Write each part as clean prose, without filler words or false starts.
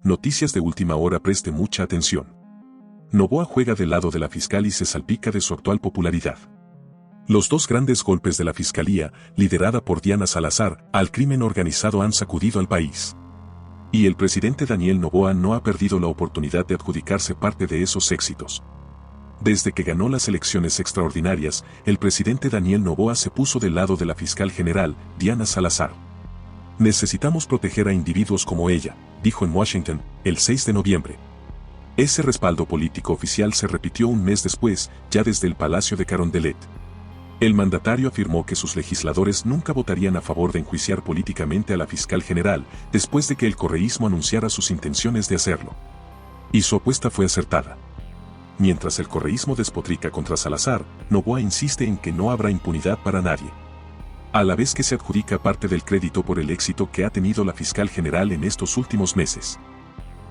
Noticias de última hora, preste mucha atención. Noboa juega del lado de la fiscal y se salpica de su actual popularidad. Los dos grandes golpes de la fiscalía, liderada por Diana Salazar, al crimen organizado han sacudido al país. Y el presidente Daniel Noboa no ha perdido la oportunidad de adjudicarse parte de esos éxitos. Desde que ganó las elecciones extraordinarias, el presidente Daniel Noboa se puso del lado de la fiscal general, Diana Salazar. Necesitamos proteger a individuos como ella, dijo en Washington, el 6 de noviembre. Ese respaldo político oficial se repitió un mes después, ya desde el Palacio de Carondelet. El mandatario afirmó que sus legisladores nunca votarían a favor de enjuiciar políticamente a la fiscal general, después de que el correísmo anunciara sus intenciones de hacerlo. Y su apuesta fue acertada. Mientras el correísmo despotrica contra Salazar, Noboa insiste en que no habrá impunidad para nadie. A la vez que se adjudica parte del crédito por el éxito que ha tenido la fiscal general en estos últimos meses.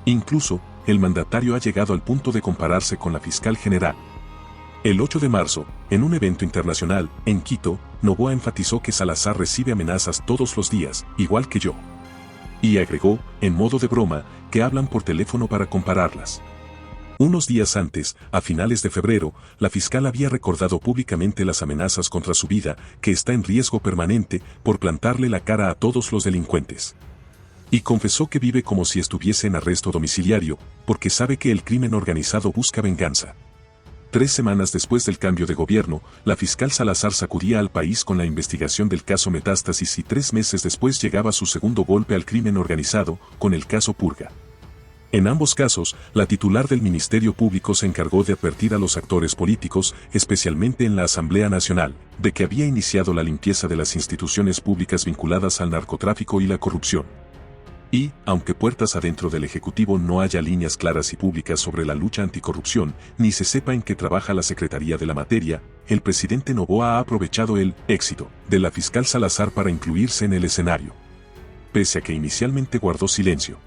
Incluso, el mandatario ha llegado al punto de compararse con la fiscal general. El 8 de marzo, en un evento internacional, en Quito, Noboa enfatizó que Salazar recibe amenazas todos los días, igual que yo. Y agregó, en modo de broma, que hablan por teléfono para compararlas. Unos días antes, a finales de febrero, la fiscal había recordado públicamente las amenazas contra su vida, que está en riesgo permanente, por plantarle la cara a todos los delincuentes. Y confesó que vive como si estuviese en arresto domiciliario, porque sabe que el crimen organizado busca venganza. 3 semanas después del cambio de gobierno, la fiscal Salazar sacudía al país con la investigación del caso Metástasis y 3 meses después llegaba su segundo golpe al crimen organizado, con el caso Purga. En ambos casos, la titular del Ministerio Público se encargó de advertir a los actores políticos, especialmente en la Asamblea Nacional, de que había iniciado la limpieza de las instituciones públicas vinculadas al narcotráfico y la corrupción. Y, aunque puertas adentro del Ejecutivo no haya líneas claras y públicas sobre la lucha anticorrupción, ni se sepa en qué trabaja la Secretaría de la materia, el presidente Noboa ha aprovechado el éxito de la fiscal Salazar para incluirse en el escenario. Pese a que inicialmente guardó silencio.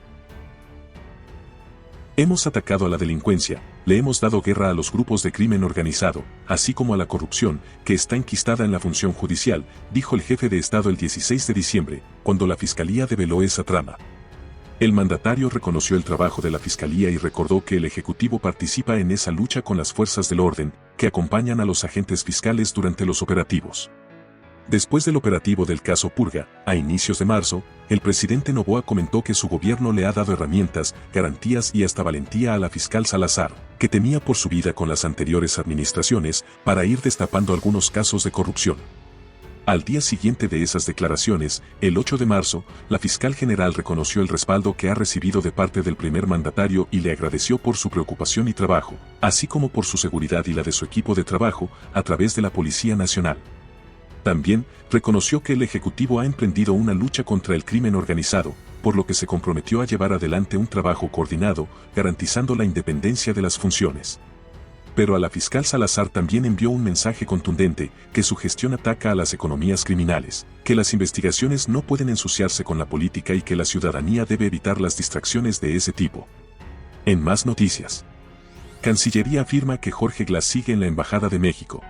Hemos atacado a la delincuencia, le hemos dado guerra a los grupos de crimen organizado, así como a la corrupción, que está enquistada en la función judicial, dijo el jefe de Estado el 16 de diciembre, cuando la Fiscalía develó esa trama. El mandatario reconoció el trabajo de la Fiscalía y recordó que el Ejecutivo participa en esa lucha con las fuerzas del orden, que acompañan a los agentes fiscales durante los operativos. Después del operativo del caso Purga, a inicios de marzo, el presidente Noboa comentó que su gobierno le ha dado herramientas, garantías y hasta valentía a la fiscal Salazar, que temía por su vida con las anteriores administraciones, para ir destapando algunos casos de corrupción. Al día siguiente de esas declaraciones, el 8 de marzo, la fiscal general reconoció el respaldo que ha recibido de parte del primer mandatario y le agradeció por su preocupación y trabajo, así como por su seguridad y la de su equipo de trabajo, a través de la Policía Nacional. También, reconoció que el Ejecutivo ha emprendido una lucha contra el crimen organizado, por lo que se comprometió a llevar adelante un trabajo coordinado, garantizando la independencia de las funciones. Pero a la fiscal Salazar también envió un mensaje contundente, que su gestión ataca a las economías criminales, que las investigaciones no pueden ensuciarse con la política y que la ciudadanía debe evitar las distracciones de ese tipo. En más noticias. Cancillería afirma que Jorge Glass sigue en la Embajada de México.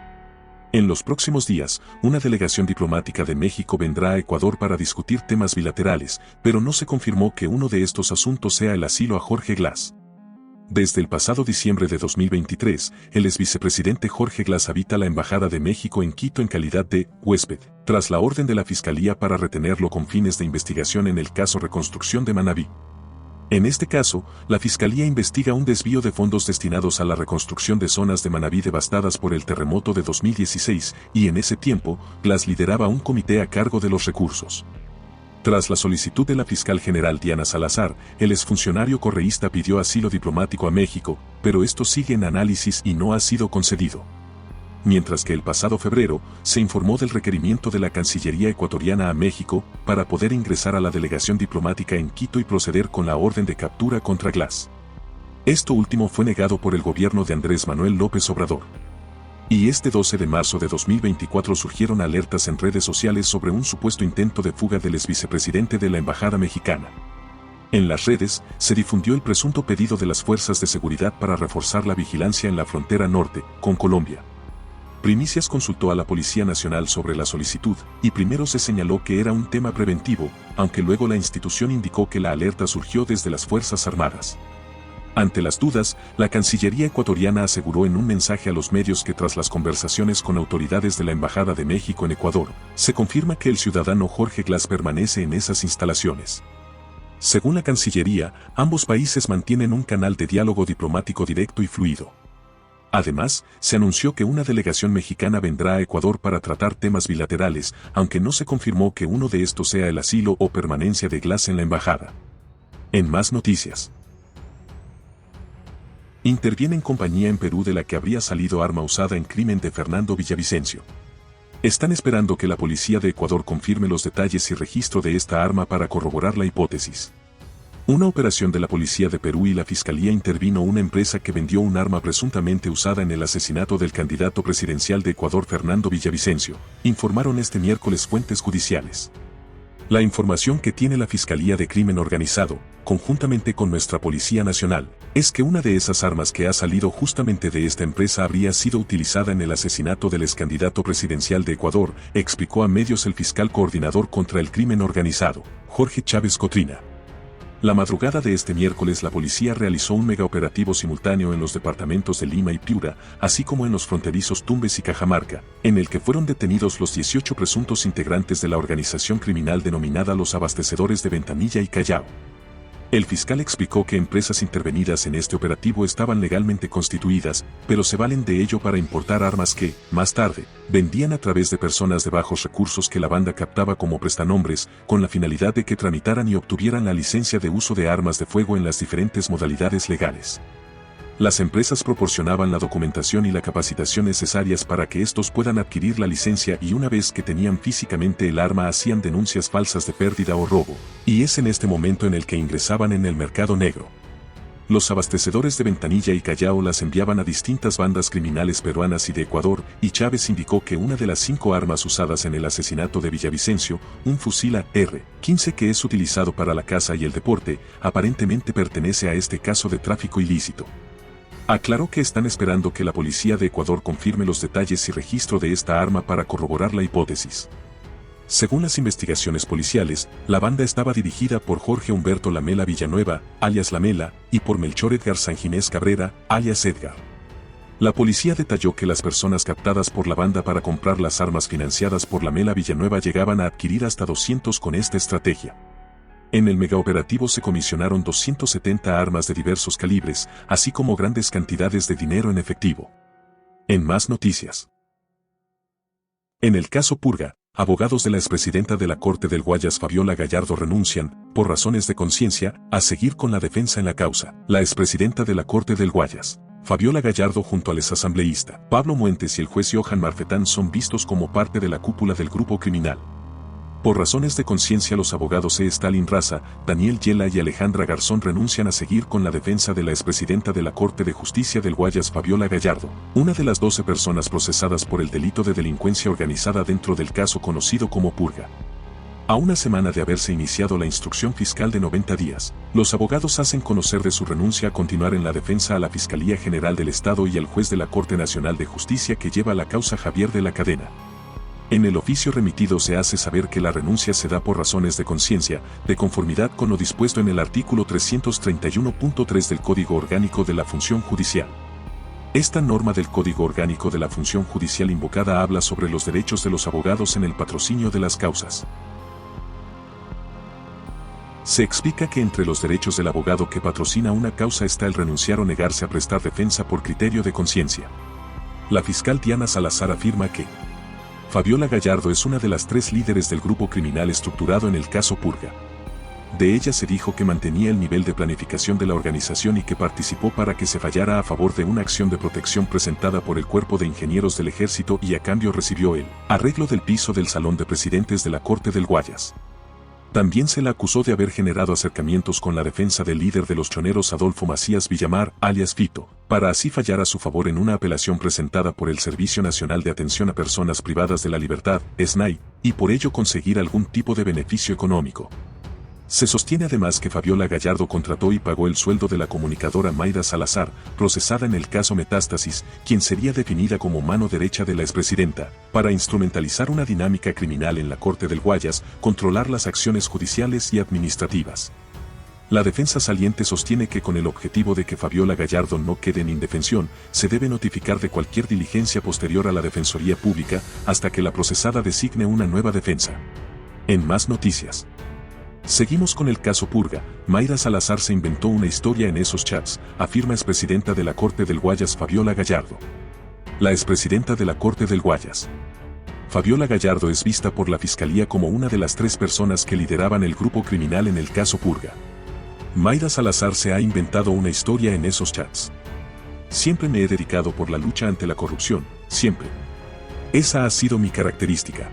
En los próximos días, una delegación diplomática de México vendrá a Ecuador para discutir temas bilaterales, pero no se confirmó que uno de estos asuntos sea el asilo a Jorge Glass. Desde el pasado diciembre de 2023, el exvicepresidente Jorge Glass habita la Embajada de México en Quito en calidad de huésped, tras la orden de la Fiscalía para retenerlo con fines de investigación en el caso Reconstrucción de Manabí. En este caso, la Fiscalía investiga un desvío de fondos destinados a la reconstrucción de zonas de Manabí devastadas por el terremoto de 2016, y en ese tiempo, Glass lideraba un comité a cargo de los recursos. Tras la solicitud de la fiscal general Diana Salazar, el exfuncionario correísta pidió asilo diplomático a México, pero esto sigue en análisis y no ha sido concedido. Mientras que el pasado febrero, se informó del requerimiento de la Cancillería ecuatoriana a México para poder ingresar a la delegación diplomática en Quito y proceder con la orden de captura contra Glass. Esto último fue negado por el gobierno de Andrés Manuel López Obrador. Y este 12 de marzo de 2024 surgieron alertas en redes sociales sobre un supuesto intento de fuga del exvicepresidente de la Embajada Mexicana. En las redes, se difundió el presunto pedido de las fuerzas de seguridad para reforzar la vigilancia en la frontera norte, con Colombia. Primicias consultó a la Policía Nacional sobre la solicitud, y primero se señaló que era un tema preventivo, aunque luego la institución indicó que la alerta surgió desde las Fuerzas Armadas. Ante las dudas, la Cancillería ecuatoriana aseguró en un mensaje a los medios que tras las conversaciones con autoridades de la Embajada de México en Ecuador, se confirma que el ciudadano Jorge Glass permanece en esas instalaciones. Según la Cancillería, ambos países mantienen un canal de diálogo diplomático directo y fluido. Además, se anunció que una delegación mexicana vendrá a Ecuador para tratar temas bilaterales, aunque no se confirmó que uno de estos sea el asilo o permanencia de Glass en la embajada. En más noticias. Interviene en compañía en Perú de la que habría salido arma usada en crimen de Fernando Villavicencio. Están esperando que la policía de Ecuador confirme los detalles y registro de esta arma para corroborar la hipótesis. Una operación de la policía de Perú y la fiscalía intervino una empresa que vendió un arma presuntamente usada en el asesinato del candidato presidencial de Ecuador Fernando Villavicencio, informaron este miércoles fuentes judiciales. La información que tiene la Fiscalía de Crimen Organizado, conjuntamente con nuestra Policía Nacional, es que una de esas armas que ha salido justamente de esta empresa habría sido utilizada en el asesinato del excandidato presidencial de Ecuador, explicó a medios el fiscal coordinador contra el crimen organizado, Jorge Chávez Cotrina. La madrugada de este miércoles la policía realizó un megaoperativo simultáneo en los departamentos de Lima y Piura, así como en los fronterizos Tumbes y Cajamarca, en el que fueron detenidos los 18 presuntos integrantes de la organización criminal denominada Los Abastecedores de Ventanilla y Callao. El fiscal explicó que empresas intervenidas en este operativo estaban legalmente constituidas, pero se valen de ello para importar armas que, más tarde, vendían a través de personas de bajos recursos que la banda captaba como prestanombres, con la finalidad de que tramitaran y obtuvieran la licencia de uso de armas de fuego en las diferentes modalidades legales. Las empresas proporcionaban la documentación y la capacitación necesarias para que estos puedan adquirir la licencia y una vez que tenían físicamente el arma hacían denuncias falsas de pérdida o robo, y es en este momento en el que ingresaban en el mercado negro. Los abastecedores de Ventanilla y Callao las enviaban a distintas bandas criminales peruanas y de Ecuador, y Chávez indicó que una de las 5 armas usadas en el asesinato de Villavicencio, un fusil AR-15 que es utilizado para la caza y el deporte, aparentemente pertenece a este caso de tráfico ilícito. Aclaró que están esperando que la policía de Ecuador confirme los detalles y registro de esta arma para corroborar la hipótesis. Según las investigaciones policiales, la banda estaba dirigida por Jorge Humberto Lamela Villanueva, alias Lamela, y por Melchor Edgar Sanginés Cabrera, alias Edgar. La policía detalló que las personas captadas por la banda para comprar las armas financiadas por Lamela Villanueva llegaban a adquirir hasta 200 con esta estrategia. En el megaoperativo se comisionaron 270 armas de diversos calibres, así como grandes cantidades de dinero en efectivo. En más noticias. En el caso Purga, abogados de la expresidenta de la Corte del Guayas Fabiola Gallardo renuncian, por razones de conciencia, a seguir con la defensa en la causa. La expresidenta de la Corte del Guayas, Fabiola Gallardo junto al exasambleísta Pablo Muentes y el juez Johan Marfetán son vistos como parte de la cúpula del grupo criminal. Por razones de conciencia los abogados Stalin Raza, Daniel Yela y Alejandra Garzón renuncian a seguir con la defensa de la expresidenta de la Corte de Justicia del Guayas Fabiola Gallardo, una de las 12 personas procesadas por el delito de delincuencia organizada dentro del caso conocido como Purga. A una semana de haberse iniciado la instrucción fiscal de 90 días, los abogados hacen conocer de su renuncia a continuar en la defensa a la Fiscalía General del Estado y al juez de la Corte Nacional de Justicia que lleva la causa Javier de la Cadena. En el oficio remitido se hace saber que la renuncia se da por razones de conciencia, de conformidad con lo dispuesto en el artículo 331.3 del Código Orgánico de la Función Judicial. Esta norma del Código Orgánico de la Función Judicial invocada habla sobre los derechos de los abogados en el patrocinio de las causas. Se explica que entre los derechos del abogado que patrocina una causa está el renunciar o negarse a prestar defensa por criterio de conciencia. La fiscal Diana Salazar afirma que Fabiola Gallardo es una de las 3 líderes del grupo criminal estructurado en el caso Purga. De ella se dijo que mantenía el nivel de planificación de la organización y que participó para que se fallara a favor de una acción de protección presentada por el Cuerpo de Ingenieros del Ejército y a cambio recibió el arreglo del piso del Salón de Presidentes de la Corte del Guayas. También se la acusó de haber generado acercamientos con la defensa del líder de los choneros Adolfo Macías Villamar, alias Fito, para así fallar a su favor en una apelación presentada por el Servicio Nacional de Atención a Personas Privadas de la Libertad, SNAI, y por ello conseguir algún tipo de beneficio económico. Se sostiene además que Fabiola Gallardo contrató y pagó el sueldo de la comunicadora Mayra Salazar, procesada en el caso Metástasis, quien sería definida como mano derecha de la expresidenta, para instrumentalizar una dinámica criminal en la Corte del Guayas, controlar las acciones judiciales y administrativas. La defensa saliente sostiene que con el objetivo de que Fabiola Gallardo no quede en indefensión, se debe notificar de cualquier diligencia posterior a la Defensoría Pública hasta que la procesada designe una nueva defensa. En más noticias. Seguimos con el caso Purga. Mayra Salazar se inventó una historia en esos chats, afirma expresidenta de la Corte del Guayas Fabiola Gallardo. La expresidenta de la Corte del Guayas, Fabiola Gallardo, es vista por la Fiscalía como una de las 3 personas que lideraban el grupo criminal en el caso Purga. Mayra Salazar se ha inventado una historia en esos chats. Siempre me he dedicado por la lucha ante la corrupción, siempre. Esa ha sido mi característica.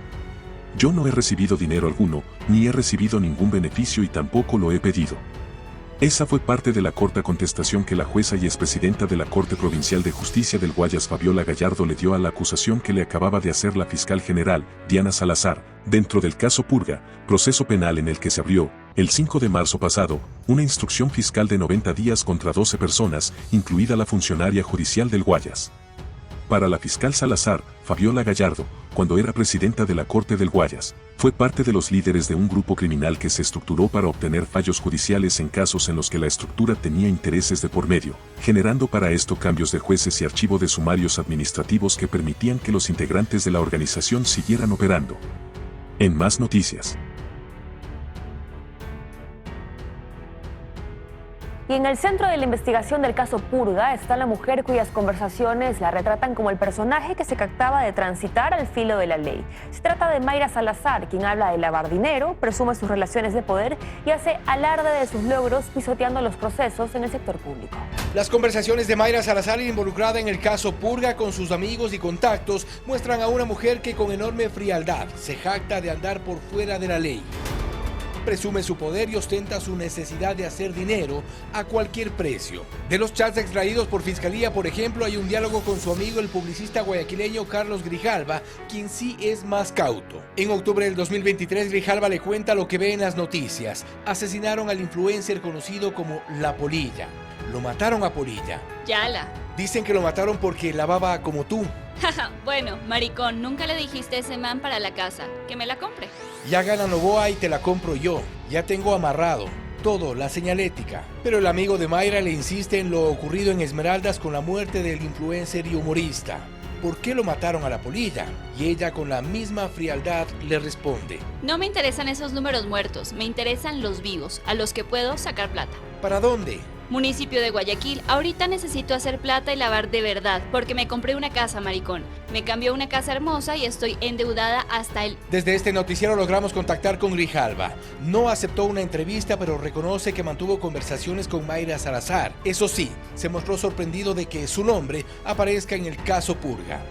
Yo no he recibido dinero alguno, ni he recibido ningún beneficio y tampoco lo he pedido. Esa fue parte de la corta contestación que la jueza y expresidenta de la Corte Provincial de Justicia del Guayas Fabiola Gallardo le dio a la acusación que le acababa de hacer la fiscal general, Diana Salazar, dentro del caso Purga, proceso penal en el que se abrió, el 5 de marzo pasado, una instrucción fiscal de 90 días contra 12 personas, incluida la funcionaria judicial del Guayas. Para la fiscal Salazar, Fabiola Gallardo, cuando era presidenta de la Corte del Guayas, fue parte de los líderes de un grupo criminal que se estructuró para obtener fallos judiciales en casos en los que la estructura tenía intereses de por medio, generando para esto cambios de jueces y archivo de sumarios administrativos que permitían que los integrantes de la organización siguieran operando. En más noticias. Y en el centro de la investigación del caso Purga está la mujer cuyas conversaciones la retratan como el personaje que se captaba de transitar al filo de la ley. Se trata de Mayra Salazar, quien habla de lavar dinero, presume sus relaciones de poder y hace alarde de sus logros pisoteando los procesos en el sector público. Las conversaciones de Mayra Salazar involucrada en el caso Purga con sus amigos y contactos muestran a una mujer que con enorme frialdad se jacta de andar por fuera de la ley. Presume su poder y ostenta su necesidad de hacer dinero a cualquier precio. De los chats extraídos por Fiscalía, por ejemplo, hay un diálogo con su amigo el publicista guayaquileño Carlos Grijalva, quien sí es más cauto. En octubre del 2023, Grijalva le cuenta lo que ve en las noticias. Asesinaron al influencer conocido como La Polilla. Lo mataron a Polilla. Yala. Dicen que lo mataron porque lavaba como tú. Bueno, maricón, nunca le dijiste a ese man para la casa, que me la compre. Ya gana Novoa y te la compro yo. Ya tengo amarrado todo, la señalética. Pero el amigo de Mayra le insiste en lo ocurrido en Esmeraldas con la muerte del influencer y humorista. ¿Por qué lo mataron a La Polilla? Y ella con la misma frialdad le responde: no me interesan esos números muertos, me interesan los vivos, a los que puedo sacar plata. ¿Para dónde? Municipio de Guayaquil, ahorita necesito hacer plata y lavar de verdad, porque me compré una casa, maricón. Me cambió una casa hermosa y estoy endeudada hasta el... Desde este noticiero logramos contactar con Grijalva. No aceptó una entrevista, pero reconoce que mantuvo conversaciones con Mayra Salazar. Eso sí, se mostró sorprendido de que su nombre aparezca en el caso Purga.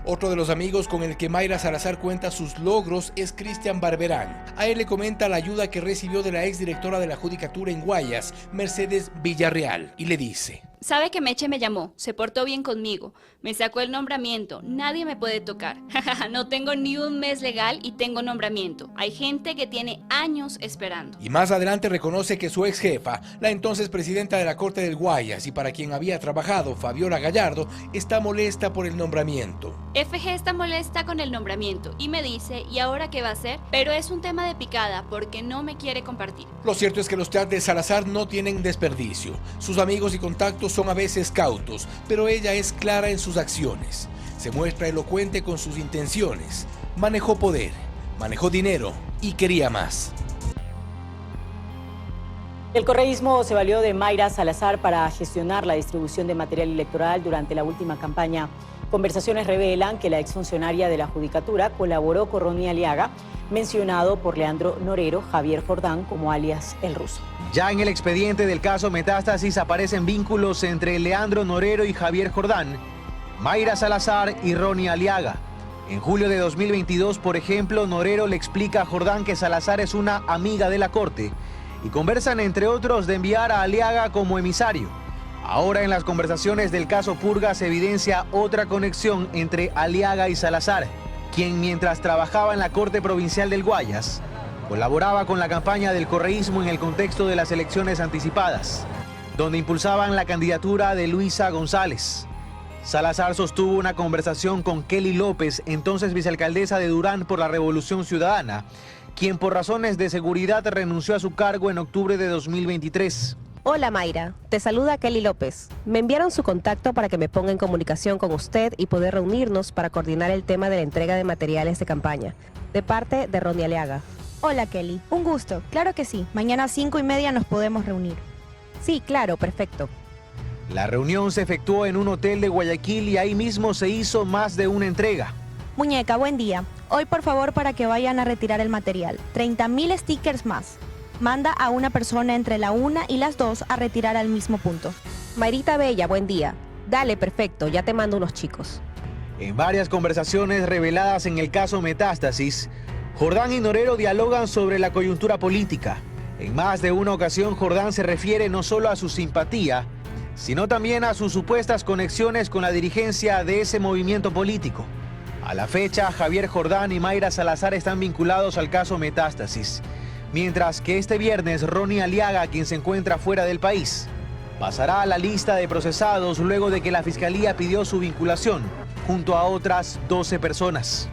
Otro de los amigos con el que Mayra Salazar cuenta sus logros es Cristian Barberán. A él le comenta la ayuda que recibió de la exdirectora de la Judicatura en Guayas, Mercedes Villarreal, y le dice: sabe que Meche me llamó, se portó bien conmigo, me sacó el nombramiento, nadie me puede tocar. No tengo ni un mes legal y tengo nombramiento. Hay gente que tiene años esperando. Y más adelante reconoce que su ex jefa, la entonces presidenta de la Corte del Guayas y para quien había trabajado, Fabiola Gallardo, está molesta por el nombramiento. FG está molesta con el nombramiento y me dice, ¿y ahora qué va a hacer? Pero es un tema de picada porque no me quiere compartir. Lo cierto es que los chats de Salazar no tienen desperdicio. Sus amigos y contactos son a veces cautos, pero ella es clara en sus acciones. Se muestra elocuente con sus intenciones. Manejó poder, manejó dinero y quería más. El correísmo se valió de Mayra Salazar para gestionar la distribución de material electoral durante la última campaña. Conversaciones revelan que la exfuncionaria de la Judicatura colaboró con Ronnie Aliaga, mencionado por Leandro Norero, Javier Jordán como alias El Ruso. Ya en el expediente del caso Metástasis aparecen vínculos entre Leandro Norero y Javier Jordán, Mayra Salazar y Ronnie Aliaga. En julio de 2022, por ejemplo, Norero le explica a Jordán que Salazar es una amiga de la Corte y conversan, entre otros, de enviar a Aliaga como emisario. Ahora en las conversaciones del caso Purga se evidencia otra conexión entre Aliaga y Salazar, quien mientras trabajaba en la Corte Provincial del Guayas, Colaboraba con la campaña del correísmo en el contexto de las elecciones anticipadas, donde impulsaban la candidatura de Luisa González. Salazar sostuvo una conversación con Kelly López, entonces vicealcaldesa de Durán por la Revolución Ciudadana, quien por razones de seguridad renunció a su cargo en octubre de 2023. Hola Mayra, te saluda Kelly López. Me enviaron su contacto para que me ponga en comunicación con usted y poder reunirnos para coordinar el tema de la entrega de materiales de campaña, de parte de Ronnie Aliaga. Hola Kelly, un gusto, claro que sí. Mañana a 5:30 nos podemos reunir. Sí, claro, perfecto. La reunión se efectuó en un hotel de Guayaquil y ahí mismo se hizo más de una entrega. Muñeca, buen día. Hoy por favor para que vayan a retirar el material. 30.000 stickers más. Manda a una persona entre la 1 y las 2 a retirar al mismo punto. Mayrita Bella, buen día. Dale, perfecto, ya te mando unos chicos. En varias conversaciones reveladas en el caso Metástasis, Jordán y Norero dialogan sobre la coyuntura política. En más de una ocasión, Jordán se refiere no solo a su simpatía, sino también a sus supuestas conexiones con la dirigencia de ese movimiento político. A la fecha, Javier Jordán y Mayra Salazar están vinculados al caso Metástasis, mientras que este viernes Ronnie Aliaga, quien se encuentra fuera del país, pasará a la lista de procesados luego de que la Fiscalía pidió su vinculación junto a otras 12 personas.